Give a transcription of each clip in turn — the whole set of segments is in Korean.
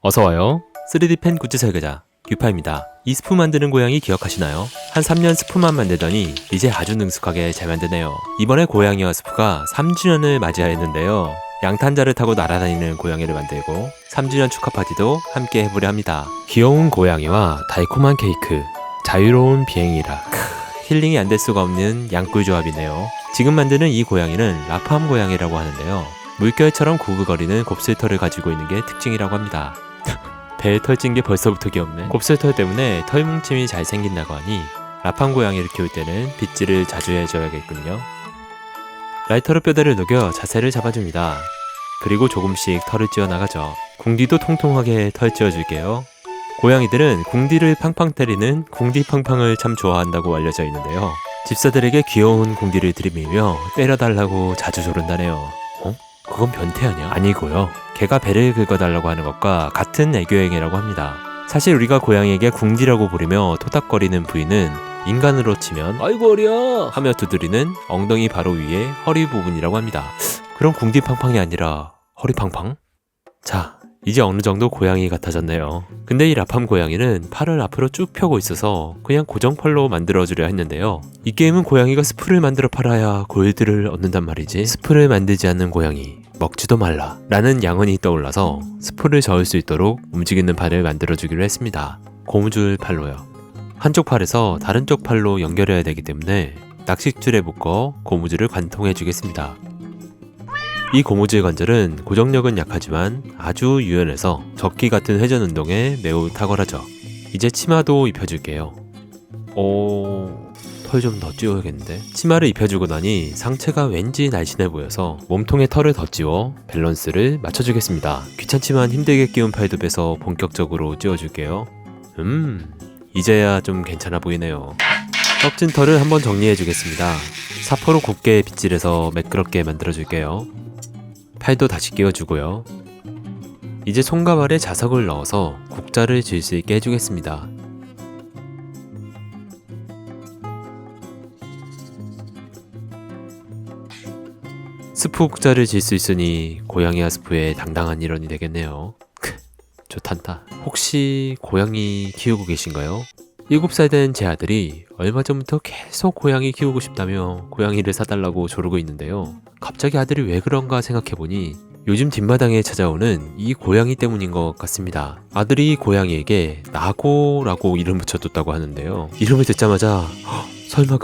어서와요. 3D 펜 굿즈 설계자 규파입니다. 이 스프 만드는 고양이 기억하시나요? 한 3년 스프만 만들더니 이제 아주 능숙하게 잘 만드네요. 이번에 고양이와 스프가 3주년을 맞이하였는데요. 양탄자를 타고 날아다니는 고양이를 만들고 3주년 축하 파티도 함께 해보려 합니다. 귀여운 고양이와 달콤한 케이크, 자유로운 비행이라 힐링이 안 될 수가 없는 양꿀 조합이네요. 지금 만드는 이 고양이는 라팜 고양이라고 하는데요. 물결처럼 구글거리는 곱슬털을 가지고 있는 게 특징이라고 합니다. 배에 털 찐 게 벌써부터 귀엽네. 곱슬털 때문에 털 뭉침이 잘 생긴다고 하니 라팜 고양이를 키울 때는 빗질을 자주 해줘야겠군요. 라이터로 뼈대를 녹여 자세를 잡아줍니다. 그리고 조금씩 털을 찌어 나가죠. 궁디도 통통하게 털 찌어줄게요. 고양이들은 궁디를 팡팡 때리는 궁디팡팡을 참 좋아한다고 알려져 있는데요. 집사들에게 귀여운 궁디를 들이밀며 때려달라고 자주 조른다네요. 그건 변태 아니야? 아니고요. 개가 배를 긁어달라고 하는 것과 같은 애교행위라고 합니다. 사실 우리가 고양이에게 궁디라고 부르며 토닥거리는 부위는 인간으로 치면 아이고 어려 하며 두드리는 엉덩이 바로 위에 허리 부분이라고 합니다. 그럼 궁디팡팡이 아니라 허리팡팡? 자, 이제 어느 정도 고양이 같아졌네요. 근데 이 라팜 고양이는 팔을 앞으로 쭉 펴고 있어서 그냥 고정팔로 만들어주려 했는데요. 이 게임은 고양이가 스프를 만들어 팔아야 골드를 얻는단 말이지. 스프를 만들지 않는 고양이 먹지도 말라 라는 양언이 떠올라서 스프를 저을 수 있도록 움직이는 팔을 만들어주기로 했습니다. 고무줄 팔로요. 한쪽 팔에서 다른 쪽 팔로 연결해야 되기 때문에 낚싯줄에 묶어 고무줄을 관통해 주겠습니다. 이 고무줄 관절은 고정력은 약하지만 아주 유연해서 적기 같은 회전 운동에 매우 탁월하죠. 이제 치마도 입혀줄게요. 털 좀 더 찌워야겠는데? 치마를 입혀주고 나니 상체가 왠지 날씬해 보여서 몸통에 털을 더 찌워 밸런스를 맞춰주겠습니다. 귀찮지만 힘들게 끼운 팔도 빼서 본격적으로 찌워줄게요. 이제야 좀 괜찮아 보이네요. 떡진 털을 한번 정리해주겠습니다. 사포로 곱게 빗질해서 매끄럽게 만들어줄게요. 팔도 다시 끼워주고요. 이제 손과 발에 자석을 넣어서 국자를 질 수 있게 해주겠습니다. 스프 국자를 질 수 있으니 고양이와 스프의 당당한 일원이 되겠네요. 좋단다. 혹시 고양이 키우고 계신가요? 7살 된 제 아들이 얼마 전부터 계속 고양이 키우고 싶다며 고양이를 사달라고 조르고 있는데요. 갑자기 아들이 왜 그런가 생각해보니 요즘 뒷마당에 찾아오는 이 고양이 때문인 것 같습니다. 아들이 고양이에게 나고라고 이름 붙여줬다고 하는데요. 이름을 듣자마자 설마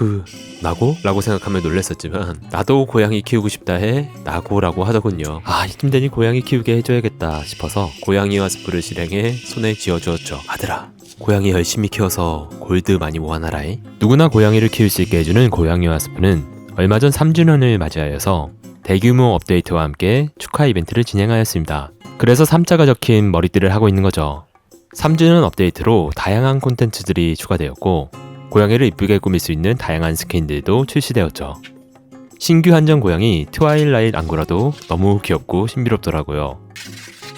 나고? 라고 생각하며 놀랐었지만 나도 고양이 키우고 싶다 해 나고라고 하더군요. 힘드니 고양이 키우게 해줘야겠다 싶어서 고양이와 스프를 실행해 손에 쥐어주었죠. 아들아, 고양이 열심히 키워서 골드 많이 모아놔라이. 누구나 고양이를 키울 수 있게 해주는 고양이와 스프는 얼마 전 3주년을 맞이하여서 대규모 업데이트와 함께 축하 이벤트를 진행하였습니다. 그래서 3자가 적힌 머리띠를 하고 있는 거죠. 3주년 업데이트로 다양한 콘텐츠들이 추가되었고 고양이를 이쁘게 꾸밀 수 있는 다양한 스킨들도 출시되었죠. 신규 한정 고양이 트와일라이트 앙고라도 너무 귀엽고 신비롭더라고요.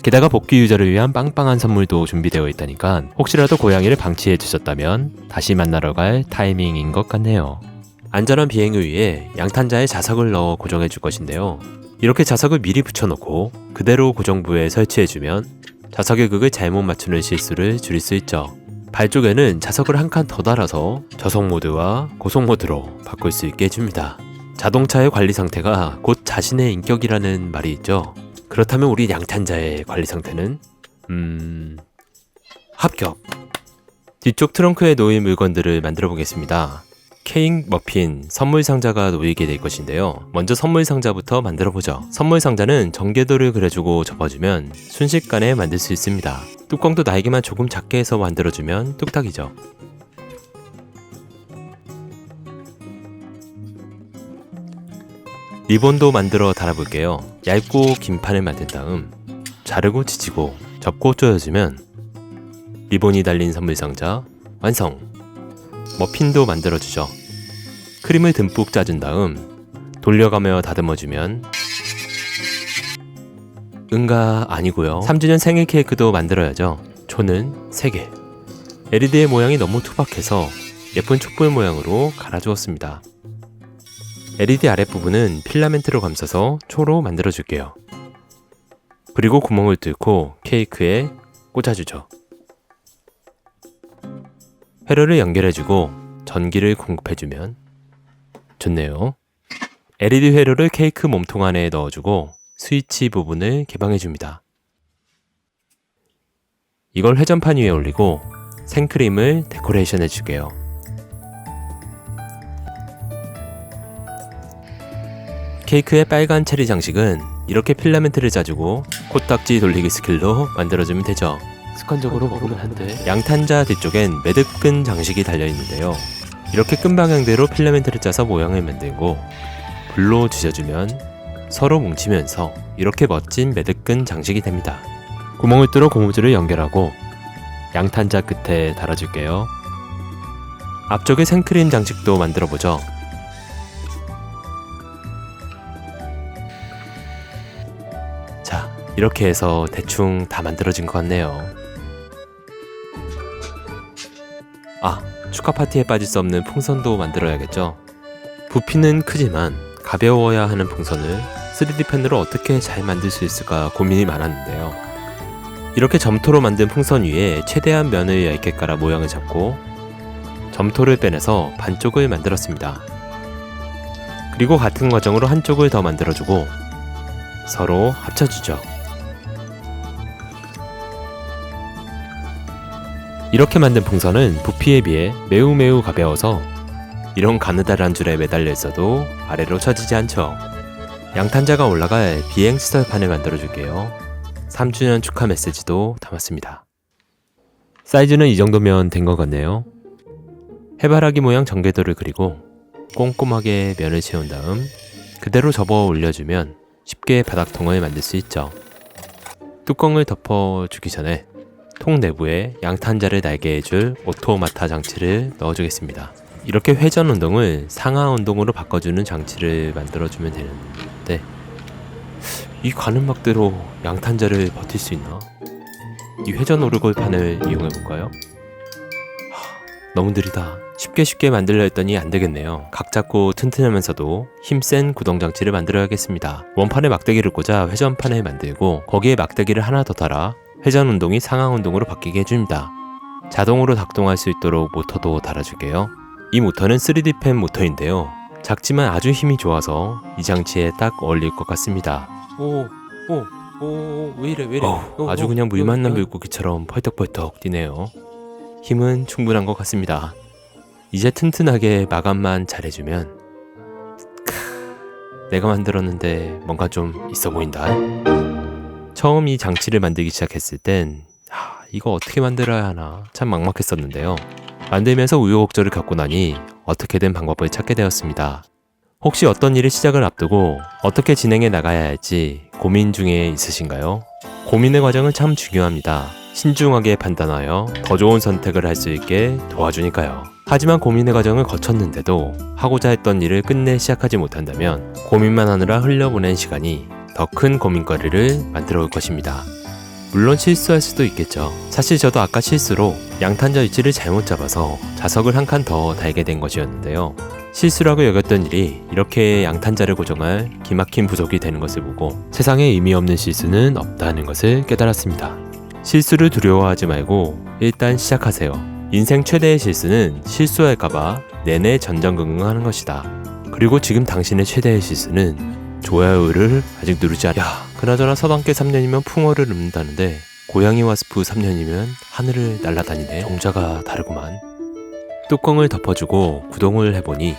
게다가 복귀 유저를 위한 빵빵한 선물도 준비되어 있다니까 혹시라도 고양이를 방치해 주셨다면 다시 만나러 갈 타이밍인 것 같네요. 안전한 비행을 위해 양탄자에 자석을 넣어 고정해 줄 것인데요. 이렇게 자석을 미리 붙여놓고 그대로 고정부에 설치해주면 자석의 극을 잘못 맞추는 실수를 줄일 수 있죠. 발 쪽에는 자석을 한 칸 더 달아서 저속 모드와 고속 모드로 바꿀 수 있게 해줍니다. 자동차의 관리 상태가 곧 자신의 인격이라는 말이 있죠. 그렇다면 우리 양탄자의 관리 상태는 합격! 뒤쪽 트렁크에 놓일 물건들을 만들어 보겠습니다. 케이크 머핀 선물 상자가 놓이게 될 것인데요. 먼저 선물 상자부터 만들어 보죠. 선물 상자는 전개도를 그려주고 접어주면 순식간에 만들 수 있습니다. 뚜껑도 날개만 조금 작게 해서 만들어주면 뚝딱이죠. 리본도 만들어 달아볼게요. 얇고 긴 판을 만든 다음 자르고 지지고 접고 조여주면 리본이 달린 선물 상자 완성! 머핀도 만들어주죠. 크림을 듬뿍 짜준 다음 돌려가며 다듬어주면 아니고요. 3주년 생일 케이크도 만들어야죠. 초는 3개. LED의 모양이 너무 투박해서 예쁜 촛불 모양으로 갈아주었습니다. LED 아랫부분은 필라멘트로 감싸서 초로 만들어줄게요. 그리고 구멍을 뚫고 케이크에 꽂아주죠. 회로를 연결해주고 전기를 공급해주면 좋네요. LED 회로를 케이크 몸통 안에 넣어주고 스위치 부분을 개방해줍니다. 이걸 회전판 위에 올리고 생크림을 데코레이션 해줄게요. 케이크의 빨간 체리 장식은 이렇게 필라멘트를 짜주고 코딱지 돌리기 스킬로 만들어주면 되죠. 습관적으로 먹으면 안 돼. 양탄자 뒤쪽엔 매듭끈 장식이 달려있는데요. 이렇게 끈 방향대로 필라멘트를 짜서 모양을 만들고 불로 지져주면 서로 뭉치면서 이렇게 멋진 매듭끈 장식이 됩니다. 구멍을 뚫어 고무줄을 연결하고 양탄자 끝에 달아줄게요. 앞쪽에 생크림 장식도 만들어보죠. 자, 이렇게 해서 대충 다 만들어진 것 같네요. 아, 축하 파티에 빠질 수 없는 풍선도 만들어야겠죠. 부피는 크지만 가벼워야 하는 풍선을 3D 펜으로 어떻게 잘 만들 수 있을까 고민이 많았는데요. 이렇게 점토로 만든 풍선 위에 최대한 면을 얇게 깔아 모양을 잡고 점토를 빼내서 반쪽을 만들었습니다. 그리고 같은 과정으로 한쪽을 더 만들어주고 서로 합쳐주죠. 이렇게 만든 풍선은 부피에 비해 매우 가벼워서 이런 가느다란 줄에 매달려 있어도 아래로 처지지 않죠. 양탄자가 올라갈 비행 시설판을 만들어줄게요. 3주년 축하 메시지도 담았습니다. 사이즈는 이 정도면 된 것 같네요. 해바라기 모양 전개도를 그리고 꼼꼼하게 면을 채운 다음 그대로 접어 올려주면 쉽게 바닥통을 만들 수 있죠. 뚜껑을 덮어주기 전에 통 내부에 양탄자를 날게 해줄 오토마타 장치를 넣어주겠습니다. 이렇게 회전 운동을 상하 운동으로 바꿔주는 장치를 만들어주면 되는데 이 가는 막대로 양탄자를 버틸 수 있나? 이 회전 오르골판을 이용해볼까요? 너무 느리다. 쉽게 만들려 했더니 안되겠네요. 각 잡고 튼튼하면서도 힘센 구동장치를 만들어야겠습니다. 원판에 막대기를 꽂아 회전판을 만들고 거기에 막대기를 하나 더 달아 회전 운동이 상하 운동으로 바뀌게 해줍니다. 자동으로 작동할 수 있도록 모터도 달아줄게요. 이 모터는 3D 펜 모터인데요. 작지만 아주 힘이 좋아서 이 장치에 딱 어울릴 것 같습니다. 왜 이래. 아주 그냥 물 만난 물고기처럼 펄떡펄떡 뛰네요. 힘은 충분한 것 같습니다. 이제 튼튼하게 마감만 잘해주면 내가 만들었는데 뭔가 좀 있어 보인다. 처음 이 장치를 만들기 시작했을 땐 이거 어떻게 만들어야 하나 참 막막했었는데요. 만들면서 우여곡절을 겪고 나니 어떻게든 방법을 찾게 되었습니다. 혹시 어떤 일을 시작을 앞두고 어떻게 진행해 나가야 할지 고민 중에 있으신가요? 고민의 과정은 참 중요합니다. 신중하게 판단하여 더 좋은 선택을 할 수 있게 도와주니까요. 하지만 고민의 과정을 거쳤는데도 하고자 했던 일을 끝내 시작하지 못한다면 고민만 하느라 흘려보낸 시간이 더 큰 고민거리를 만들어 올 것입니다. 물론 실수할 수도 있겠죠. 사실 저도 아까 실수로 양탄자 위치를 잘못 잡아서 자석을 한 칸 더 달게 된 것이었는데요. 실수라고 여겼던 일이 이렇게 양탄자를 고정할 기막힌 부족이 되는 것을 보고 세상에 의미 없는 실수는 없다는 것을 깨달았습니다. 실수를 두려워하지 말고 일단 시작하세요. 인생 최대의 실수는 실수할까봐 내내 전전긍긍하는 것이다. 그리고 지금 당신의 최대의 실수는 좋아요를 아직 누르지 않아. 그나저나 서당계 3년이면 풍어를 읊는다는데 고양이 와스프 3년이면 하늘을 날아다니네. 종자가 다르구만. 뚜껑을 덮어주고 구동을 해보니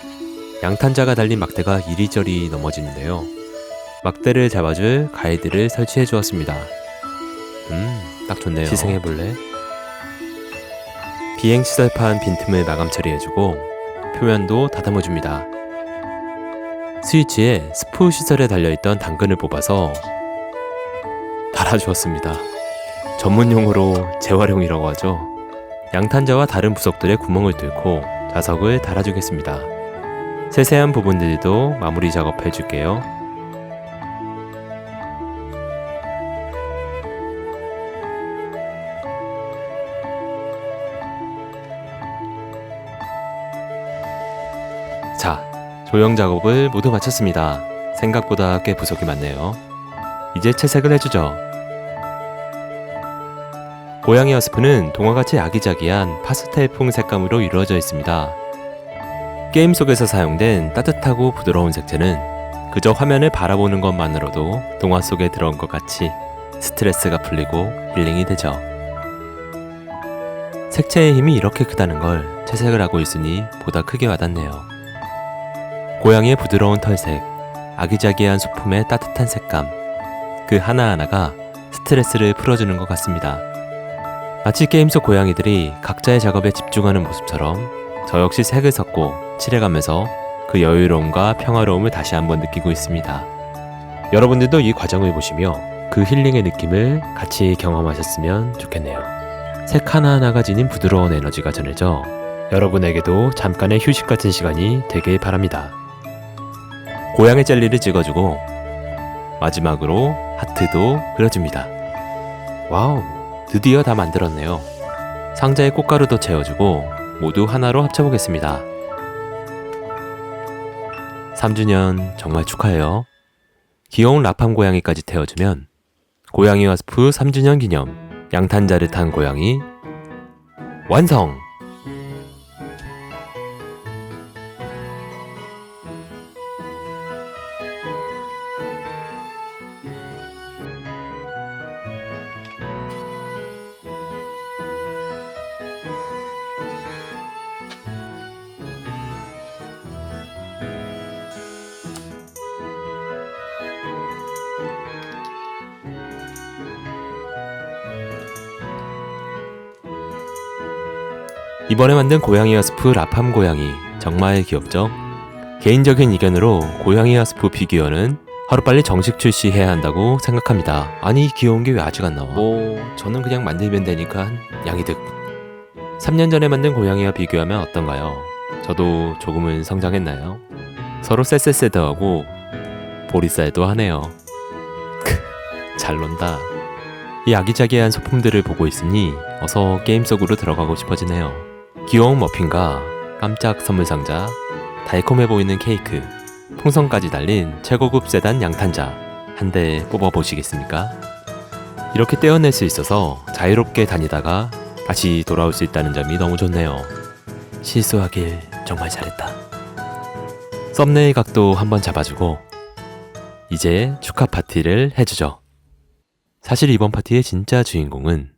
양탄자가 달린 막대가 이리저리 넘어지는데요. 막대를 잡아줄 가이드를 설치해 주었습니다. 딱 좋네요. 시승해볼래? 비행시설판 빈틈을 마감 처리해주고 표면도 다듬어줍니다. 스위치에 스프 시설에 달려있던 당근을 뽑아서 달아주었습니다. 전문용어로 재활용이라고 하죠. 양탄자와 다른 부속들의 구멍을 뚫고 자석을 달아주겠습니다. 세세한 부분들도 마무리 작업해줄게요. 자, 조형 작업을 모두 마쳤습니다. 생각보다 꽤 부속이 많네요. 이제 채색을 해주죠. 고양이와 스프는 동화같이 아기자기한 파스텔풍 색감으로 이루어져 있습니다. 게임 속에서 사용된 따뜻하고 부드러운 색채는 그저 화면을 바라보는 것만으로도 동화 속에 들어온 것 같이 스트레스가 풀리고 힐링이 되죠. 색채의 힘이 이렇게 크다는 걸 채색을 하고 있으니 보다 크게 와닿네요. 고양이의 부드러운 털색, 아기자기한 소품의 따뜻한 색감, 그 하나하나가 스트레스를 풀어주는 것 같습니다. 마치 게임 속 고양이들이 각자의 작업에 집중하는 모습처럼 저 역시 색을 섞고 칠해가면서 그 여유로움과 평화로움을 다시 한번 느끼고 있습니다. 여러분들도 이 과정을 보시며 그 힐링의 느낌을 같이 경험하셨으면 좋겠네요. 색 하나하나가 지닌 부드러운 에너지가 전해져 여러분에게도 잠깐의 휴식 같은 시간이 되길 바랍니다. 고양이 젤리를 찍어주고 마지막으로 하트도 그려줍니다. 와우, 드디어 다 만들었네요. 상자에 꽃가루도 채워주고 모두 하나로 합쳐보겠습니다. 3주년 정말 축하해요. 귀여운 라팜 고양이까지 태워주면 고양이와 스프 3주년 기념 양탄자를 탄 고양이 완성! 이번에 만든 고양이와 스프 라팜 고양이 정말 귀엽죠? 개인적인 의견으로 고양이와 스프 피규어는 하루빨리 정식 출시해야 한다고 생각합니다. 아니 귀여운 게 왜 아직 안 나와? 저는 그냥 만들면 되니까 양이득. 3년 전에 만든 고양이와 비교하면 어떤가요? 저도 조금은 성장했나요? 서로 쎄쎄쎄더하고 보리쌀도 하네요. 잘 논다. 이 아기자기한 소품들을 보고 있으니 어서 게임 속으로 들어가고 싶어지네요. 귀여운 머핀과 깜짝 선물 상자, 달콤해 보이는 케이크, 풍선까지 달린 최고급 세단 양탄자 한 대 뽑아보시겠습니까? 이렇게 떼어낼 수 있어서 자유롭게 다니다가 다시 돌아올 수 있다는 점이 너무 좋네요. 실수하길 정말 잘했다. 썸네일 각도 한번 잡아주고 이제 축하 파티를 해주죠. 사실 이번 파티의 진짜 주인공은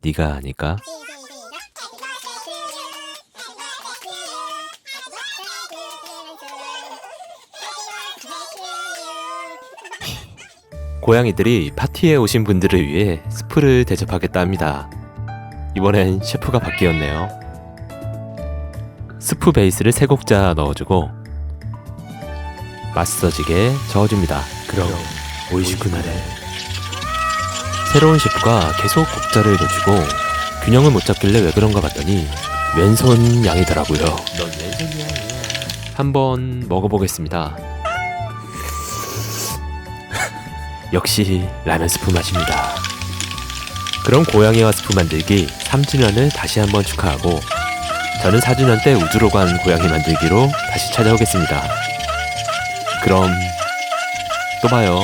네가 아닐까? 고양이들이 파티에 오신 분들을 위해 스프를 대접하겠다 합니다. 이번엔 셰프가 바뀌었네요. 스프 베이스를 3곡자 넣어주고 맛있어지게 저어줍니다. 그럼 오이시쿠나레. 새로운 셰프가 계속 곡자를 넣어주고 균형을 못 잡길래 왜 그런가 봤더니 왼손 양이더라고요. 넌 왼손 양이야. 한번 먹어보겠습니다. 역시 라면 스프 맛입니다. 그럼 고양이와 스프 만들기 3주년을 다시 한번 축하하고 저는 4주년 때 우주로 간 고양이 만들기로 다시 찾아오겠습니다. 그럼 또 봐요.